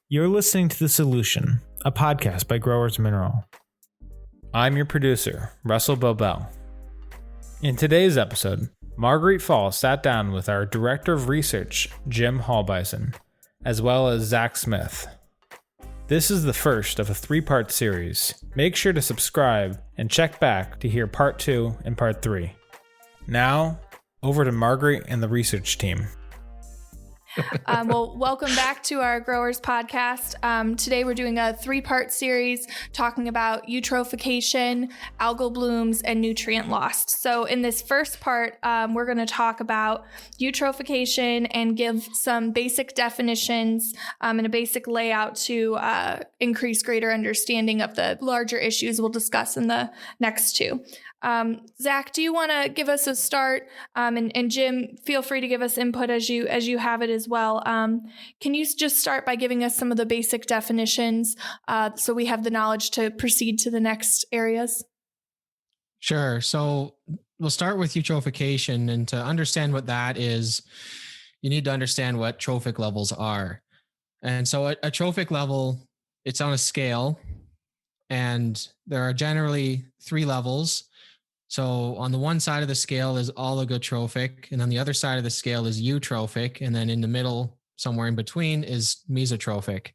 You're listening to The Solution, a podcast by Growers Mineral. I'm your producer, Russell Bobel. In today's episode, Marguerite Fall sat down with our Director of Research, Jim Hallbison, as well as Zach Smith. This is the first of a 3-part series. Make sure to subscribe and check back to hear Part 2 and Part 3. Now, over to Marguerite and the research team. Well, welcome back to our Growers podcast. Today we're doing a 3-part series talking about eutrophication, algal blooms, and nutrient loss. So in this first part, we're going to talk about eutrophication and give some basic definitions and a basic layout to increase greater understanding of the larger issues we'll discuss in the next two. Zach, do you want to give us a start? And Jim, feel free to give us input as you have it as well. Can you just start by giving us some of the basic definitions so we have the knowledge to proceed to the next areas? Sure. So we'll start with eutrophication, and to understand what that is, you need to understand what trophic levels are. And so a trophic level, it's on a scale, and there are generally 3 levels. So on the one side of the scale is oligotrophic, and on the other side of the scale is eutrophic, and then in the middle, somewhere in between, is mesotrophic.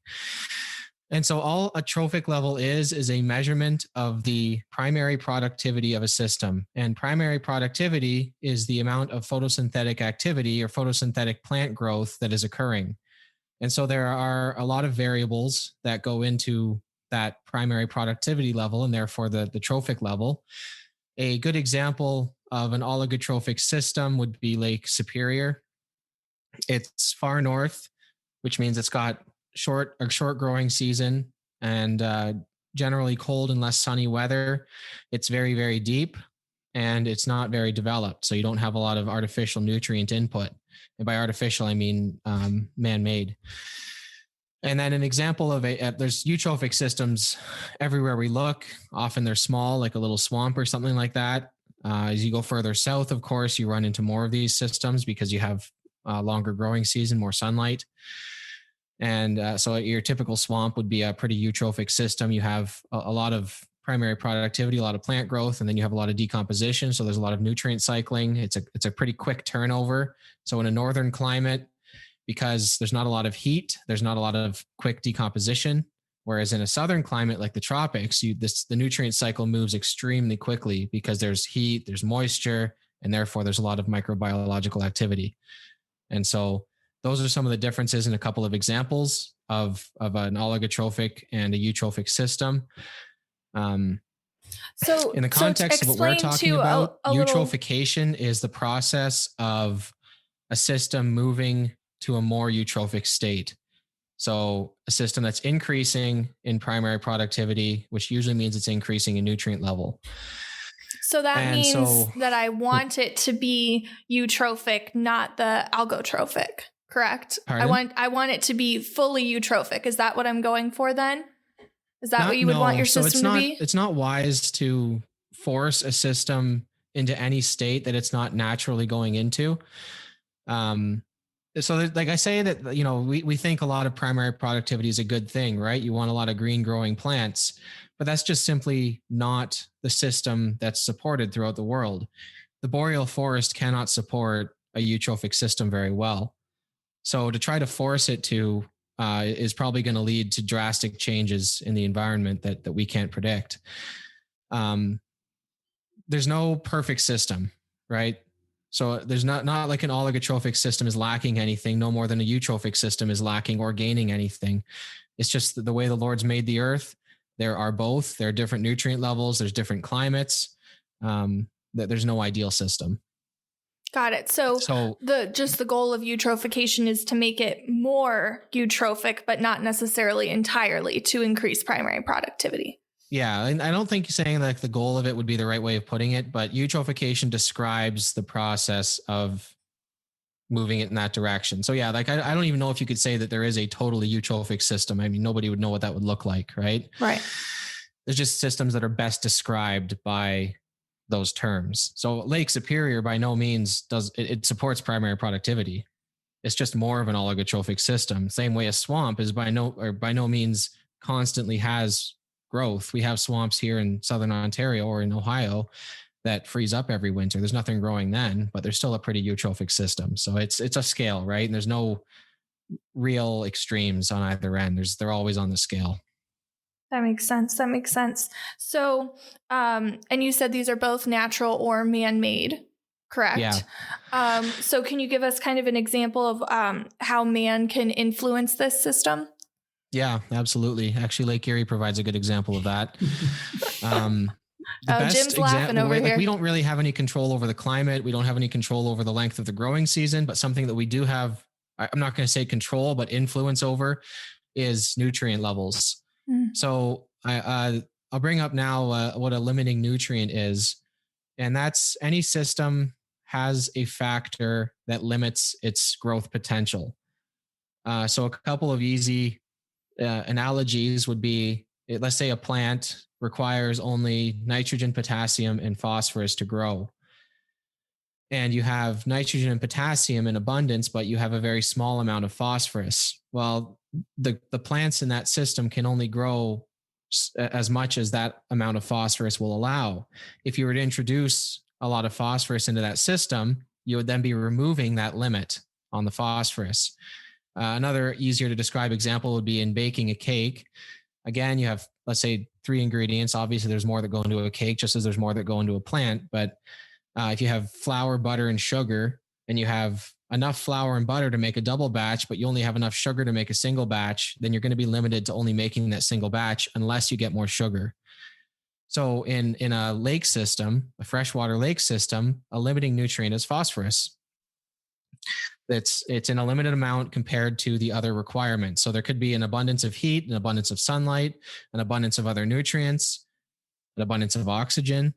And so all a trophic level is a measurement of the primary productivity of a system. And primary productivity is the amount of photosynthetic activity or photosynthetic plant growth that is occurring. And so there are a lot of variables that go into that primary productivity level, and therefore the trophic level. A good example of an oligotrophic system would be Lake Superior. It's far north, which means it's got short growing season and generally cold and less sunny weather. It's very, very deep, and it's not very developed. So you don't have a lot of artificial nutrient input. And by artificial, I mean man-made. And then an example of there's eutrophic systems everywhere we look. Often they're small, like a little swamp or something like that. As you go further south, of course, you run into more of these systems because you have longer growing season, more sunlight. And so your typical swamp would be a pretty eutrophic system. You have a lot of primary productivity, a lot of plant growth, and then you have a lot of decomposition. So there's a lot of nutrient cycling. It's a pretty quick turnover. So in a northern climate, because there's not a lot of heat, there's not a lot of quick decomposition. Whereas in a southern climate like the tropics, the nutrient cycle moves extremely quickly because there's heat, there's moisture, and therefore there's a lot of microbiological activity. And so those are some of the differences in a couple of examples of an oligotrophic and a eutrophic system. So in the context of what we're talking about, eutrophication is the process of a system moving to a more eutrophic state. So a system that's increasing in primary productivity, which usually means it's increasing in nutrient level. So that means that I want it to be eutrophic, not the algotrophic, correct? Pardon? I want it to be fully eutrophic. Is that what I'm going for then? Is that what you would want your system to be? It's not wise to force a system into any state that it's not naturally going into. So like I say that, we think a lot of primary productivity is a good thing, right? You want a lot of green growing plants, but that's just simply not the system that's supported throughout the world. The boreal forest cannot support a eutrophic system very well. So to try to force it to is probably going to lead to drastic changes in the environment that we can't predict. There's no perfect system, right? So there's not like an oligotrophic system is lacking anything, no more than a eutrophic system is lacking or gaining anything. It's just the way the Lord's made the earth. There are both. There are different nutrient levels. There's different climates. There's no ideal system. Got it. So the goal of eutrophication is to make it more eutrophic, but not necessarily entirely to increase primary productivity. Yeah, and I don't think saying like the goal of it would be the right way of putting it, but eutrophication describes the process of moving it in that direction. So yeah, like I don't even know if you could say that there is a totally eutrophic system. I mean, nobody would know what that would look like, right? Right. There's just systems that are best described by those terms. So Lake Superior by no means it supports primary productivity. It's just more of an oligotrophic system. Same way a swamp is by no means constantly has growth. We have swamps here in Southern Ontario or in Ohio that freeze up every winter. There's nothing growing then, but there's still a pretty eutrophic system. So it's a scale, right? And there's no real extremes on either end. They're always on the scale. That makes sense. So, and you said these are both natural or man-made, correct? Yeah. So can you give us kind of an example of how man can influence this system? Yeah, absolutely. Actually, Lake Erie provides a good example of that. Jim's laughing over here. We don't really have any control over the climate. We don't have any control over the length of the growing season, but something that we do have, I'm not going to say control, but influence over is nutrient levels. So I'll bring up now what a limiting nutrient is. And that's any system has a factor that limits its growth potential. So a couple of easy analogies would be, let's say a plant requires only nitrogen, potassium, and phosphorus to grow. And you have nitrogen and potassium in abundance, but you have a very small amount of phosphorus. Well, the plants in that system can only grow as much as that amount of phosphorus will allow. If you were to introduce a lot of phosphorus into that system, you would then be removing that limit on the phosphorus. Another easier to describe example would be in baking a cake. Again, you have, let's say, 3 ingredients. Obviously, there's more that go into a cake, just as there's more that go into a plant. But if you have flour, butter, and sugar, and you have enough flour and butter to make a double batch, but you only have enough sugar to make a single batch, then you're going to be limited to only making that single batch unless you get more sugar. So in a lake system, a freshwater lake system, a limiting nutrient is phosphorus. It's in a limited amount compared to the other requirements. So there could be an abundance of heat, an abundance of sunlight, an abundance of other nutrients, an abundance of oxygen,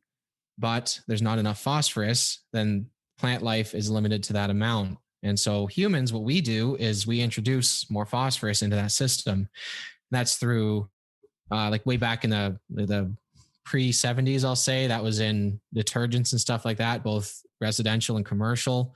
but there's not enough phosphorus, then plant life is limited to that amount. And so humans, what we do is we introduce more phosphorus into that system. That's through like way back in the pre-70s, I'll say, that was in detergents and stuff like that, both residential and commercial.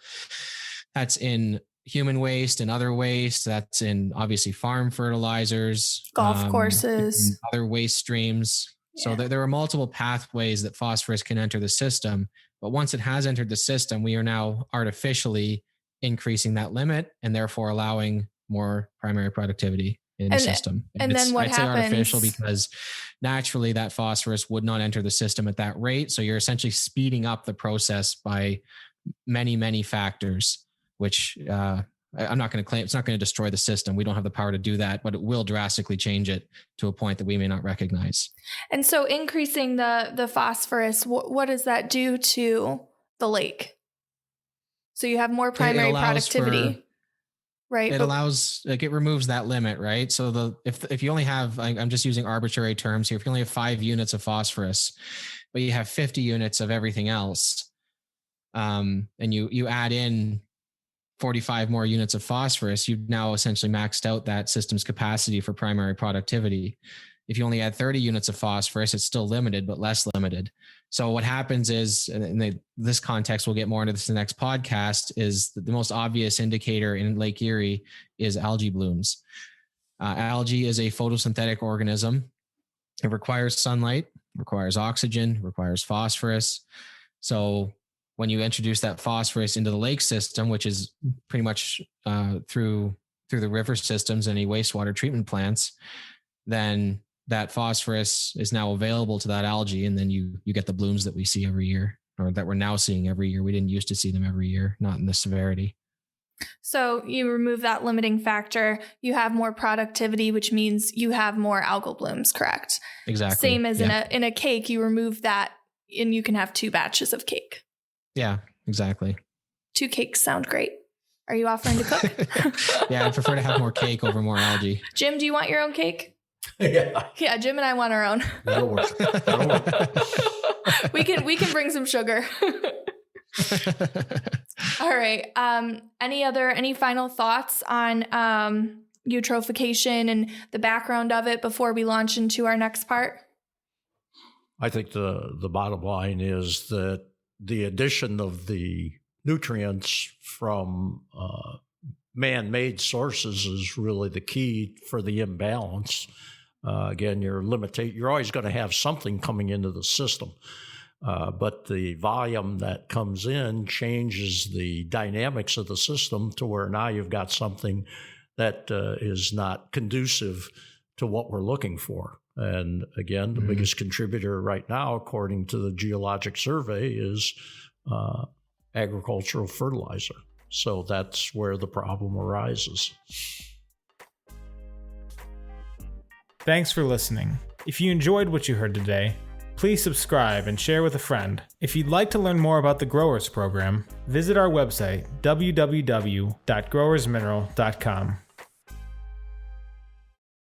That's in human waste and other waste. That's in obviously farm fertilizers, golf courses, other waste streams. Yeah. So there are multiple pathways that phosphorus can enter the system. But once it has entered the system, we are now artificially increasing that limit and therefore allowing more primary productivity in the system. And then what happens? I'd say artificial because naturally that phosphorus would not enter the system at that rate. So you're essentially speeding up the process by many, many factors, which I'm not going to claim, it's not going to destroy the system. We don't have the power to do that, but it will drastically change it to a point that we may not recognize. And so increasing the phosphorus, what does that do to the lake? So you have more primary productivity, right? It allows, like, it removes that limit, right? So if you only have, I'm just using arbitrary terms here, if you only have 5 units of phosphorus, but you have 50 units of everything else, and you add in 45 more units of phosphorus, you've now essentially maxed out that system's capacity for primary productivity. If you only add 30 units of phosphorus, it's still limited, but less limited. So what happens is, in this context, we'll get more into this in the next podcast, is the most obvious indicator in Lake Erie is algae blooms. Algae is a photosynthetic organism. It requires sunlight, requires oxygen, requires phosphorus. So when you introduce that phosphorus into the lake system, which is pretty much through the river systems and any wastewater treatment plants, then that phosphorus is now available to that algae. And then you get the blooms that we see every year, or that we're now seeing every year. We didn't used to see them every year, not in this severity. So you remove that limiting factor, you have more productivity, which means you have more algal blooms, correct? Exactly. Same as in a cake, you remove that and you can have 2 batches of cake. Yeah, exactly. 2 cakes sound great. Are you offering to cook? Yeah, I'd prefer to have more cake over more algae. Jim, do you want your own cake? Yeah. Yeah, Jim and I want our own. That'll work. We can bring some sugar. All right. Any final thoughts on eutrophication and the background of it before we launch into our next part? I think the bottom line is that the addition of the nutrients from man-made sources is really the key for the imbalance. Again, you're always going to have something coming into the system. But the volume that comes in changes the dynamics of the system to where now you've got something that is not conducive to what we're looking for. And again, the biggest contributor right now, according to the Geologic Survey, is agricultural fertilizer. So that's where the problem arises. Thanks for listening. If you enjoyed what you heard today, please subscribe and share with a friend. If you'd like to learn more about the Growers Program, visit our website, www.growersmineral.com.